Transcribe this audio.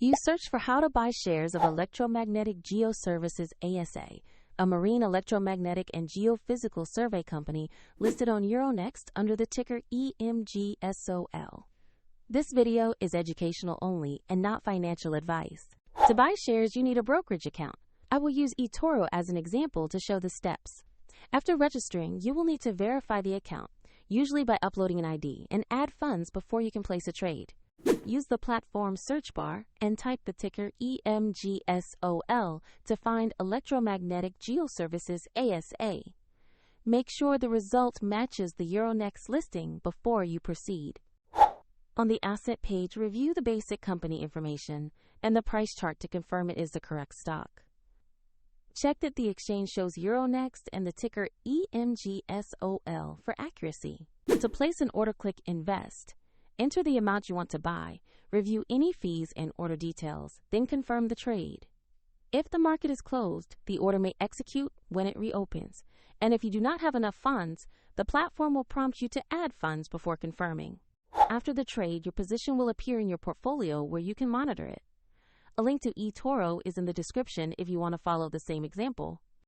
You search for how to buy shares of Electromagnetic Geoservices ASA, a marine electromagnetic and geophysical survey company listed on Euronext under the ticker EMGS.OL. This video is educational only and not financial advice. To buy shares, you need a brokerage account. I will use eToro as an example to show the steps. After registering, you will need to verify the account, usually by uploading an ID, and add funds before you can place a trade. Use the platform search bar and type the ticker EMGS.OL to find Electromagnetic Geoservices ASA. Make sure the result matches the Euronext listing before you proceed. On the asset page, review the basic company information and the price chart to confirm it is the correct stock. Check that the exchange shows Euronext and the ticker EMGS.OL for accuracy. To place an order, click Invest. Enter the amount you want to buy, review any fees and order details, then confirm the trade. If the market is closed, the order may execute when it reopens, and if you do not have enough funds, the platform will prompt you to add funds before confirming. After the trade, your position will appear in your portfolio where you can monitor it. A link to eToro is in the description if you want to follow the same example.